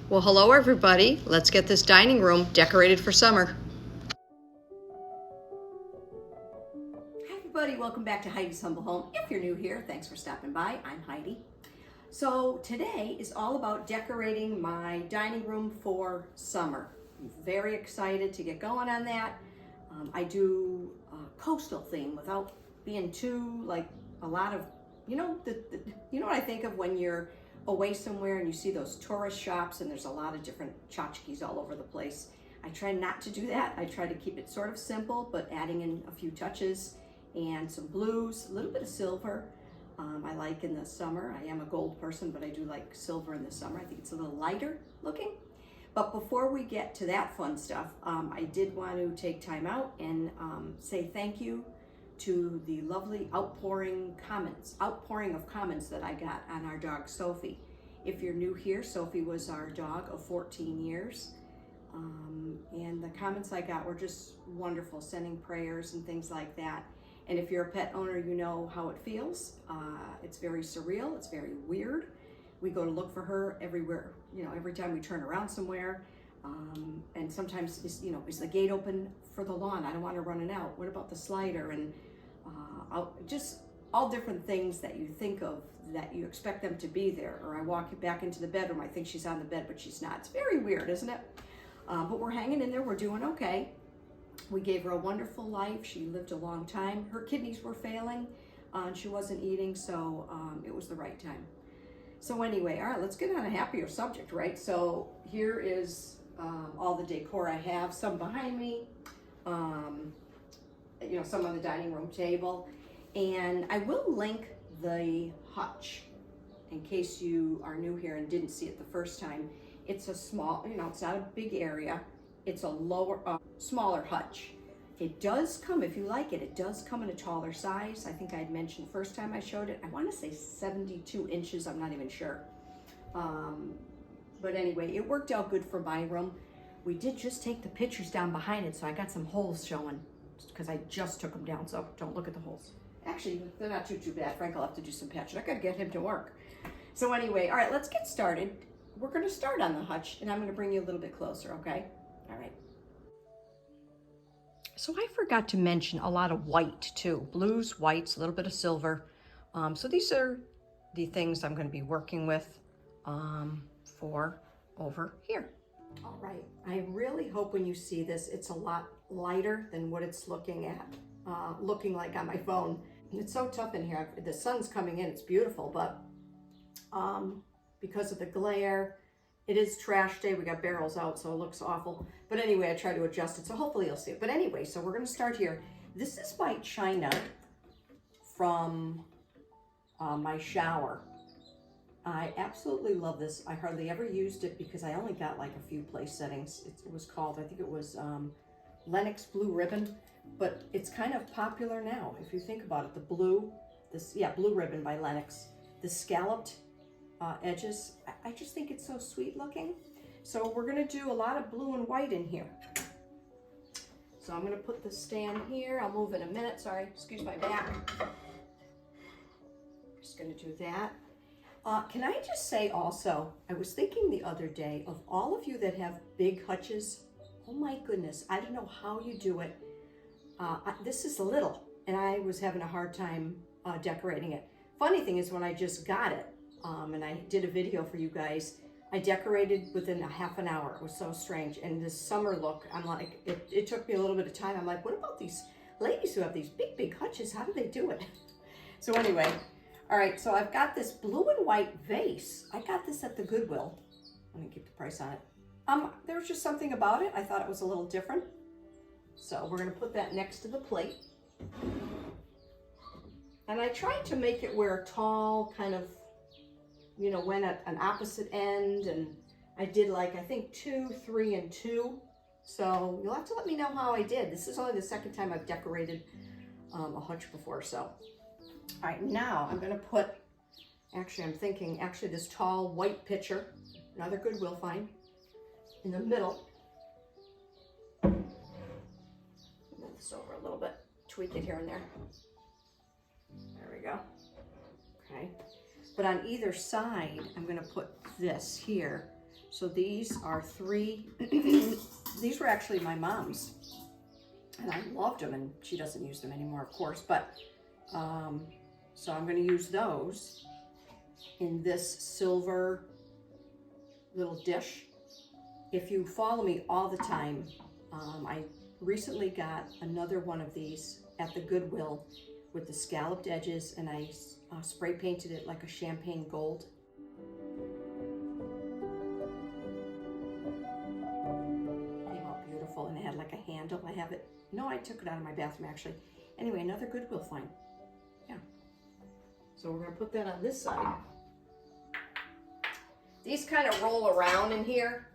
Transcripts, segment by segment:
Well, hello everybody. Let's get this dining room decorated for summer. Hi everybody, welcome back to Heidi's Humble Home. If you're new here, thanks for stopping by. I'm Heidi. So today is all about decorating my dining room for summer. I'm very excited to get going on that. I do a coastal theme without being too like a lot of, you know what I think of when you're away somewhere and you see those tourist shops and there's a lot of different tchotchkes all over the place. I try not to do that. I try to keep it sort of simple, but adding in a few touches and some blues, a little bit of silver. I like in the summer. I am a gold person, but I do like silver in the summer. I think it's a little lighter looking. But before we get to that fun stuff, I did want to take time out and say thank you to the lovely outpouring of comments that I got on our dog Sophie. If you're new here, Sophie was our dog of 14 years. And the comments I got were just wonderful, sending prayers and things like that. And if you're a pet owner, you know how it feels. It's very surreal, it's very weird. We go to look for her everywhere, every time we turn around somewhere. And sometimes, is the gate open for the lawn? I don't want her running out. What about the slider? And just all different things that you think of that you expect them to be there. Or I walk back into the bedroom, I think she's on the bed, but she's not. It's very weird, isn't it? But we're hanging in there, we're doing okay. We gave her a wonderful life. She lived a long time. Her kidneys were failing and she wasn't eating, so it was the right time. So anyway, all right, let's get on a happier subject, right? So here is all the decor I have, some behind me, some on the dining room table. And I will link the hutch in case you are new here and didn't see it the first time. It's a small, it's not a big area. It's a smaller hutch. It does come, if you like it, it does come in a taller size. I think I had mentioned the first time I showed it. I want to say 72 inches, I'm not even sure. But anyway, it worked out good for my room. We did just take the pictures down behind it, so I got some holes showing because I just took them down, so don't look at the holes. Actually, they're not too bad. Frank will have to do some patching. I gotta get him to work. So anyway, all right, let's get started. We're gonna start on the hutch, and I'm gonna bring you a little bit closer, okay? All right. So I forgot to mention a lot of white too. Blues, whites, a little bit of silver. So these are the things I'm going to be working with for over here. All right. I really hope when you see this, it's a lot lighter than what it's looking like on my phone. It's so tough in here. The sun's coming in. It's beautiful, but because of the glare, it is trash day. We got barrels out, so it looks awful. But anyway, I try to adjust it, so hopefully you'll see it. But anyway, so we're gonna start here. This is my china from my shower. I absolutely love this. I hardly ever used it because I only got like a few place settings. It was called, I think it was Lennox Blue Ribbon, but it's kind of popular now. If you think about it, the blue ribbon by Lennox, the scalloped edges. I just think it's so sweet looking. So we're gonna do a lot of blue and white in here. So I'm gonna put the stand here. I'll move in a minute, sorry, excuse my back. Just gonna do that. Can I just say also, I was thinking the other day of all of you that have big hutches, oh my goodness, I don't know how you do it. This is little, and I was having a hard time decorating it. Funny thing is when I just got it, and I did a video for you guys, I decorated within a half an hour. It was so strange. And this summer look, I'm like, it took me a little bit of time. I'm like, what about these ladies who have these big hutches? How do they do it? So anyway, all right, so I've got this blue and white vase. I got this at the Goodwill. I'm gonna keep the price on it. There was just something about it. I thought it was a little different. So we're gonna put that next to the plate. And I tried to make it where tall kind of, went at an opposite end, and I did like, I think 2, 3, and 2. So you'll have to let me know how I did. This is only the second time I've decorated a hutch before, so. All right, now I'm gonna put, I'm thinking this tall white pitcher, another Goodwill find, in the middle. Move this over a little bit, tweak it here and there. There we go. Okay. But on either side, I'm gonna put this here So these are 3, these were actually my mom's, and I loved them, and she doesn't use them anymore, of course, but, so I'm gonna use those in this silver little dish. If you follow me all the time, I recently got another one of these at the Goodwill with the scalloped edges, and I spray painted it like a champagne gold. Came out beautiful, and it had like a handle. I have it, no, I took it out of my bathroom actually. Anyway, another Goodwill find. Yeah. So we're gonna put that on this side. These kind of roll around in here,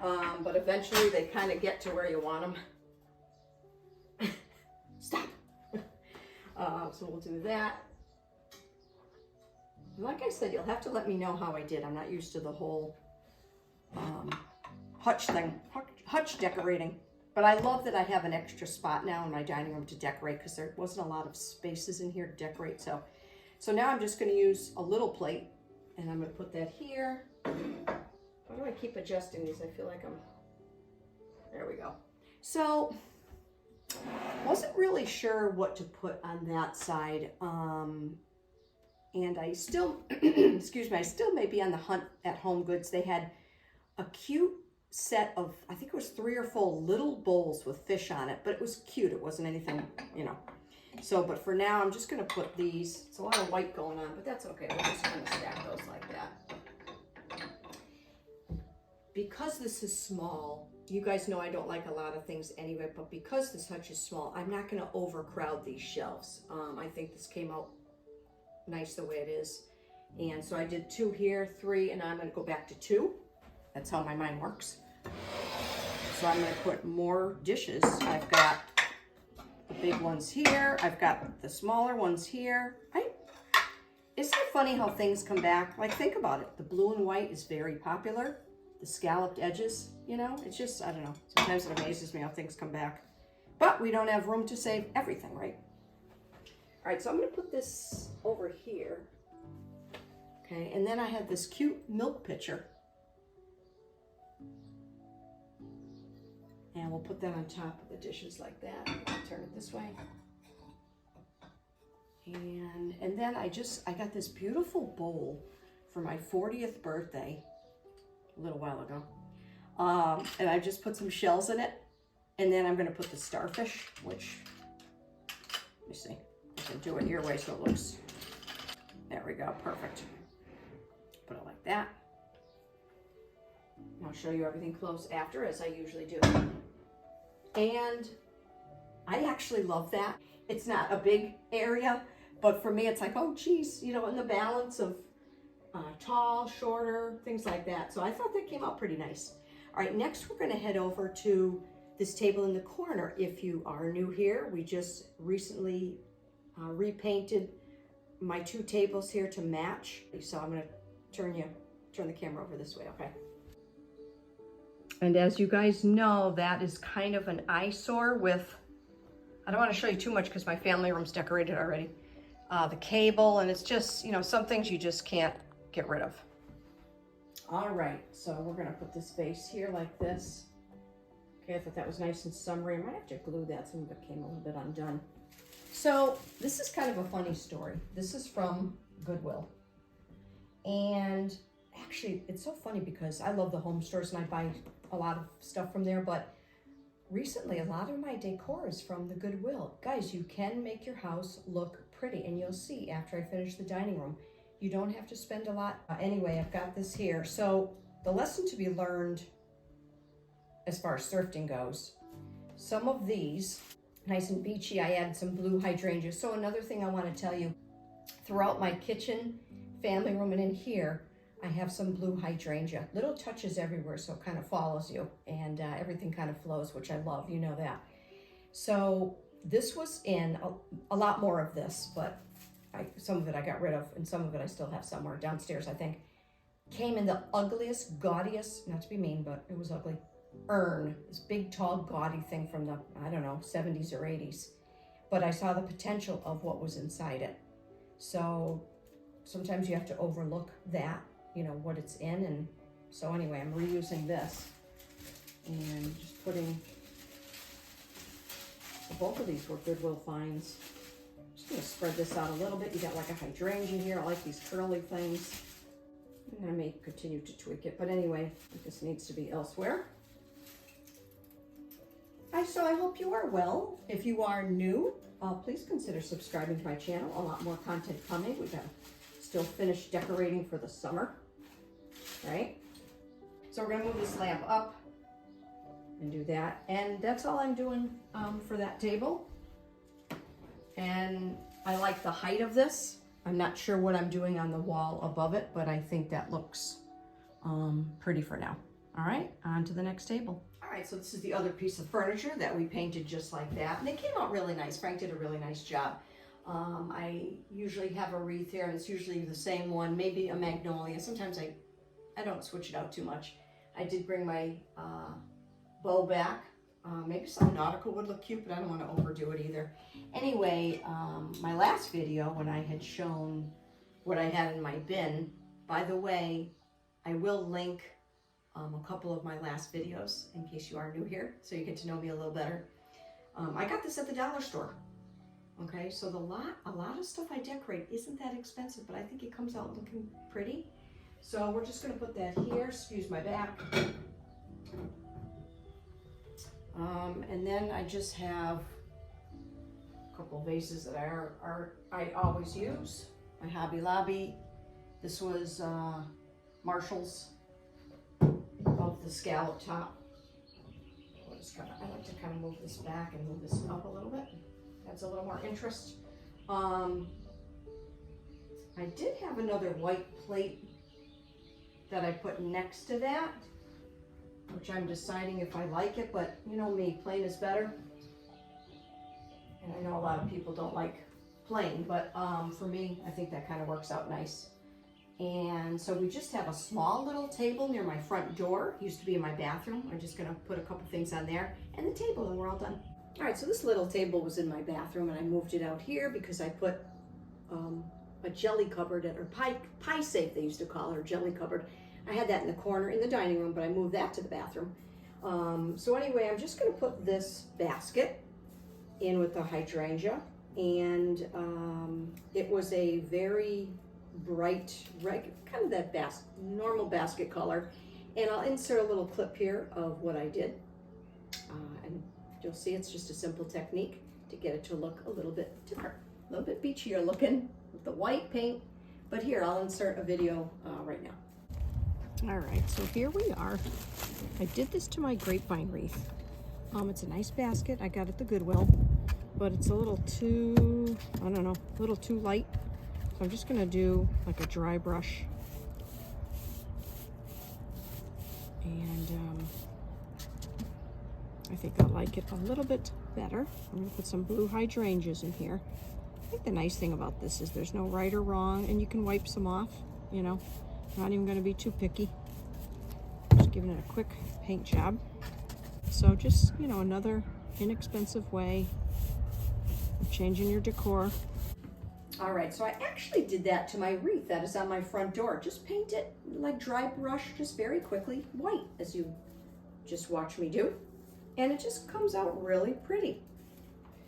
but eventually they kind of get to where you want them. Stop. So we'll do that. Like I said, you'll have to let me know how I did. I'm not used to the whole hutch thing, hutch decorating. But I love that I have an extra spot now in my dining room to decorate, because there wasn't a lot of spaces in here to decorate. So now I'm just going to use a little plate, and I'm going to put that here. Why do I keep adjusting these? I feel like I'm, there we go. So wasn't really sure what to put on that side. And I still, excuse me, I still may be on the hunt at Home Goods. They had a cute set of, I think it was 3 or 4 little bowls with fish on it, but it was cute. It wasn't anything, you know. So, but for now, I'm just going to put these. It's a lot of white going on, but that's okay. We'll just kind of stack those like that. Because this is small, you guys know I don't like a lot of things anyway, but because this hutch is small, I'm not going to overcrowd these shelves. I think this came out nice the way it is. And so I did 2 here, 3, and I'm going to go back to 2. That's how my mind works. So I'm going to put more dishes. I've got the big ones here. I've got the smaller ones here. Isn't it funny how things come back? Like, think about it. The blue and white is very popular. The scalloped edges, you know, it's just, I don't know. Sometimes it amazes me how things come back. But we don't have room to save everything, right? All right, so I'm going to put this over here. Okay, and then I have this cute milk pitcher. And we'll put that on top of the dishes like that. I'll turn it this way. And then I got this beautiful bowl for my 40th birthday a little while ago. And I just put some shells in it. And then I'm going to put the starfish, which, let me see. I can do it your way so it looks, there we go, perfect. Put it like that. I'll show you everything close after, as I usually do. And I actually love that. It's not a big area, but for me it's like, oh geez, you know, in the balance of tall, shorter, things like that. So I thought that came out pretty nice. All right, next we're gonna head over to this table in the corner. If you are new here, we just recently repainted my 2 tables here to match. So I'm gonna turn the camera over this way, okay? And as you guys know, that is kind of an eyesore with, I don't want to show you too much because my family room's decorated already. The cable, and it's just, you know, some things you just can't get rid of. All right, so we're gonna put this vase here like this. Okay, I thought that was nice and summery. I might have to glue that, some of it came a little bit undone. So this is kind of a funny story. This is from Goodwill. And actually, it's so funny because I love the home stores and I buy a lot of stuff from there, but recently a lot of my decor is from the Goodwill. Guys, you can make your house look pretty, and you'll see after I finish the dining room. You don't have to spend a lot. Anyway, I've got this here. So the lesson to be learned as far as thrifting goes, some of these, nice and beachy, I added some blue hydrangeas. So another thing I want to tell you, throughout my kitchen, family room, and in here, I have some blue hydrangea. Little touches everywhere, so it kind of follows you, and everything kind of flows, which I love, you know that. So this was in a lot more of this, but some of it I got rid of, and some of it I still have somewhere downstairs, I think. Came in the ugliest, gaudiest, not to be mean, but it was ugly, urn. This big, tall, gaudy thing from the, I don't know, 70s or 80s. But I saw the potential of what was inside it. So sometimes you have to overlook that, you know, what it's in, and So anyway, I'm reusing this and just putting, the bulk of these were Goodwill finds. Just gonna spread this out a little bit. You got like a hydrangea here. I like these curly things. And I may continue to tweak it, but anyway, this needs to be elsewhere. So I hope you are well. If you are new, please consider subscribing to my channel. A lot more content coming. We got to still finish decorating for the summer, right? So we're gonna move this lamp up and do that. And that's all I'm doing for that table. And I like the height of this. I'm not sure what I'm doing on the wall above it, but I think that looks pretty for now. All right, on to the next table. All right, so this is the other piece of furniture that we painted just like that. And they came out really nice. Frank did a really nice job. I usually have a wreath here, and it's usually the same one, maybe a magnolia. Sometimes I don't switch it out too much. I did bring my bow back. Maybe some nautical would look cute, but I don't want to overdo it either. Anyway, my last video when I had shown what I had in my bin, by the way, I will link a couple of my last videos in case you are new here, so you get to know me a little better. I got this at the dollar store. Okay, so a lot of stuff I decorate isn't that expensive, but I think it comes out looking pretty. So we're just going to put that here. Excuse my back. And then I just have a couple of vases that I always use. My Hobby Lobby. This was Marshall's of the scallop top. I like to kind of move this back and move this up a little bit. Adds a little more interest. I did have another white plate that I put next to that, which I'm deciding if I like it, but you know me, plain is better. And I know a lot of people don't like plain, but for me, I think that kind of works out nice. And so we just have a small little table near my front door. It used to be in my bathroom. I'm just gonna put a couple things on there and the table, and we're all done. All right, so this little table was in my bathroom, and I moved it out here because I put a jelly cupboard, or pie safe they used to call her, jelly cupboard. I had that in the corner in the dining room, but I moved that to the bathroom. So anyway, I'm just gonna put this basket in with the hydrangea, and it was a very bright, kind of that normal basket color. And I'll insert a little clip here of what I did. And you'll see it's just a simple technique to get it to look a little bit different, a little bit beachier looking with the white paint. But here, I'll insert a video right now. All right, so here we are. I did this to my grapevine wreath. It's a nice basket. I got it at the Goodwill, but it's a little too, I don't know, a little too light. So I'm just gonna do like a dry brush. And I think I like it a little bit better. I'm gonna put some blue hydrangeas in here. I think the nice thing about this is there's no right or wrong, and you can wipe some off, you know. Not even gonna be too picky. Just giving it a quick paint job. So just, you know, another inexpensive way of changing your decor. All right, so I actually did that to my wreath that is on my front door. Just paint it like dry brush, just very quickly, white, as you just watch me do. And it just comes out really pretty.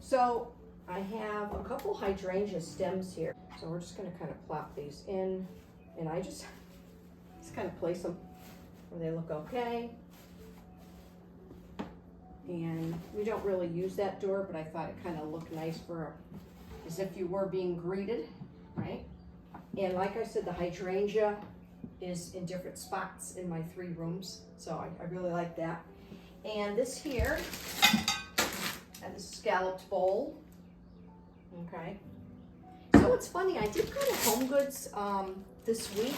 So I have a couple hydrangea stems here. So we're just gonna kind of plop these in, and I just kind of place them where they look okay. And we don't really use that door, but I thought it kind of looked nice for as if you were being greeted, right? And like I said, the hydrangea is in different spots in my 3 rooms, so I really like that. And this here, and this scalloped bowl, okay? So it's funny, I did go to Home Goods this week,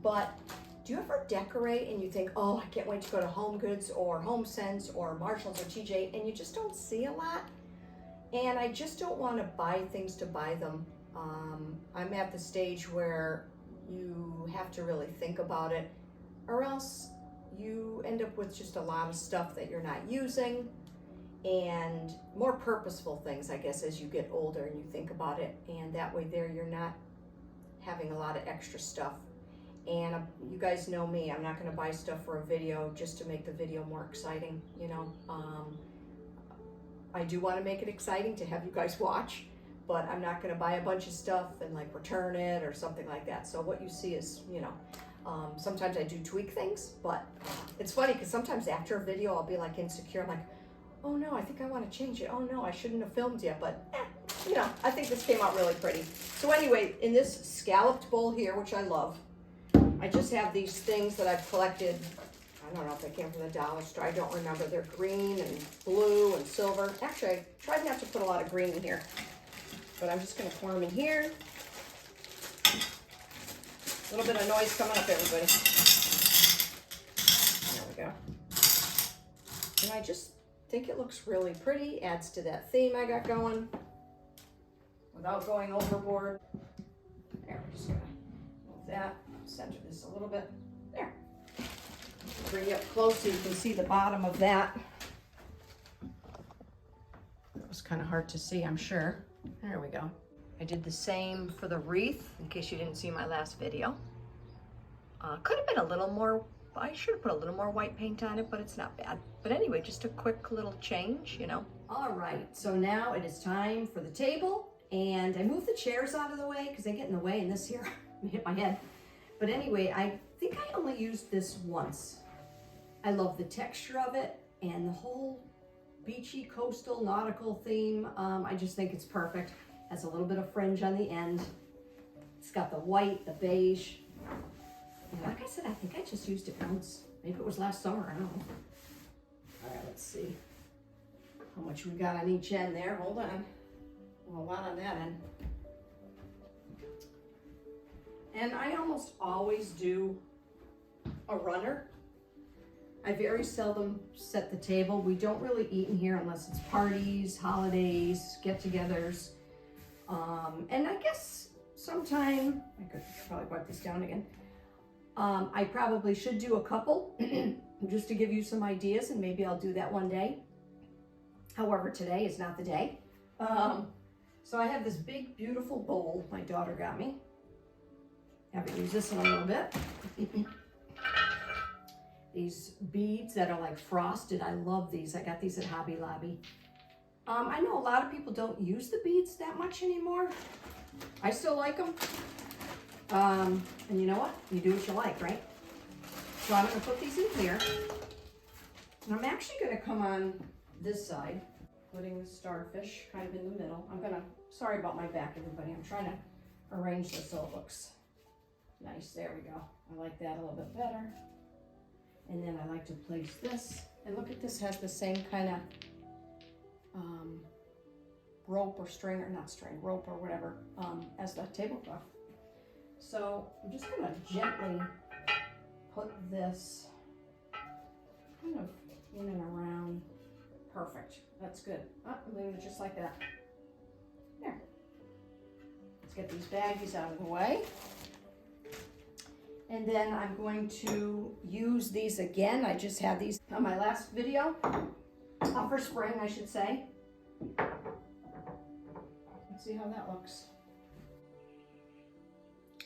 but do you ever decorate and you think, oh, I can't wait to go to Home Goods or Home Sense or Marshall's or TJ, and you just don't see a lot? And I just don't want to buy things to buy them. I'm at the stage where you have to really think about it, or else you end up with just a lot of stuff that you're not using, and more purposeful things, I guess, as you get older and you think about it. And that way there, you're not having a lot of extra stuff. And you guys know me, I'm not gonna buy stuff for a video just to make the video more exciting, you know. I do wanna make it exciting to have you guys watch, but I'm not gonna buy a bunch of stuff and like return it or something like that. So what you see is, you know, sometimes I do tweak things, but it's funny because sometimes after a video I'll be like insecure. I'm like, oh no, I think I want to change it. Oh no, I shouldn't have filmed yet, but you know, I think this came out really pretty. So anyway, in this scalloped bowl here, which I love, I just have these things that I've collected. I don't know if they came from the dollar store. I don't remember. They're green and blue and silver. Actually, I tried not to put a lot of green in here, but I'm just going to pour them in here. A little bit of noise coming up, everybody. There we go. And I just think it looks really pretty. Adds to that theme I got going without going overboard. There, we're just going to move that. Center this a little bit. There. Bring you up close so you can see the bottom of that. That was kind of hard to see, I'm sure. There we go. I did the same for the wreath, in case you didn't see my last video. Could have been a little more, I should have put a little more white paint on it, but it's not bad. But anyway, just a quick little change, you know. All right, so now it is time for the table. And I moved the chairs out of the way because they get in the way, and this here hit my head. But anyway, I think I only used this once. I love the texture of it and the whole beachy, coastal, nautical theme. I just think it's perfect. Has a little bit of fringe on the end. It's got the white, the beige. And like I said, I think I just used it once. Maybe it was last summer, I don't know. All right, let's see how much we got on each end there. Hold on. Well, a lot on that end. And I almost always do a runner. I very seldom set the table. We don't really eat in here unless it's parties, holidays, get-togethers. And I guess sometime, I could probably wipe this down again. I probably should do a couple just to give you some ideas, and maybe I'll do that one day. However, today is not the day. So I have this big, beautiful bowl my daughter got me. Haven't used this in a little bit. These beads that are like frosted, I love these. I got these at Hobby Lobby. I know a lot of people don't use the beads that much anymore. I still like them. And you know what? You do what you like, right? So I'm gonna put these in here. And I'm actually gonna come on this side, putting the starfish kind of in the middle. Sorry about my back, everybody. I'm trying to arrange this so it looks nice. There we go. I like that a little bit better. And then I like to place this. And look at this, has the same kind of rope or string, or not string, rope or whatever, as the tablecloth. So I'm just gonna gently put this kind of in and around. Perfect, that's good. I'm leaving it just like that. There. Let's get these baggies out of the way. And then I'm going to use these again. I just had these on my last video, for spring, I should say. Let's see how that looks.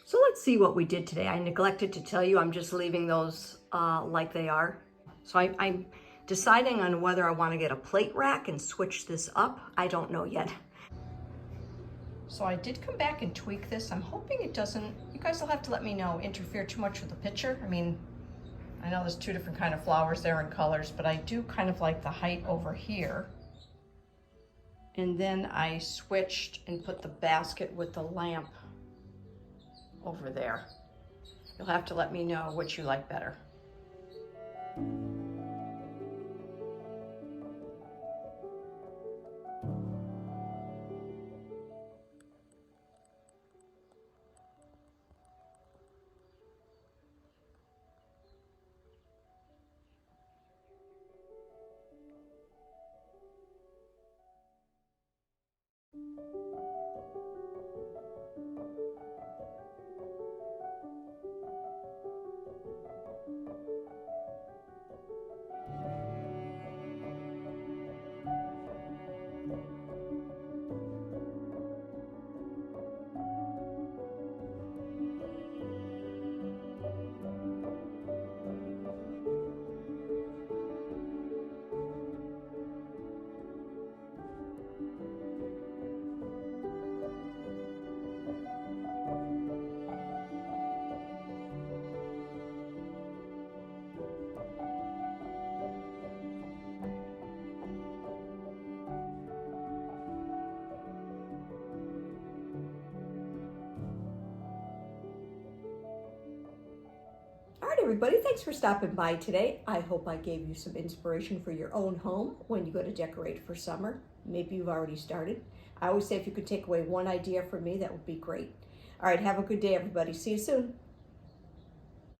So let's see what we did today. I neglected to tell you, I'm just leaving those like they are. So I'm deciding on whether I want to get a plate rack and switch this up. I don't know yet. So I did come back and tweak this. I'm hoping it doesn't, you guys will have to let me know, interfere too much with the picture. I mean, I know there's two different kind of flowers there and colors, but I do kind of like the height over here. And then I switched and put the basket with the lamp over there. You'll have to let me know which you like better. everybody, thanks for stopping by today. I hope I gave you some inspiration for your own home when you go to decorate for summer. Maybe you've already started. I always say if you could take away one idea from me, that would be great. All right, have a good day, everybody. See you soon.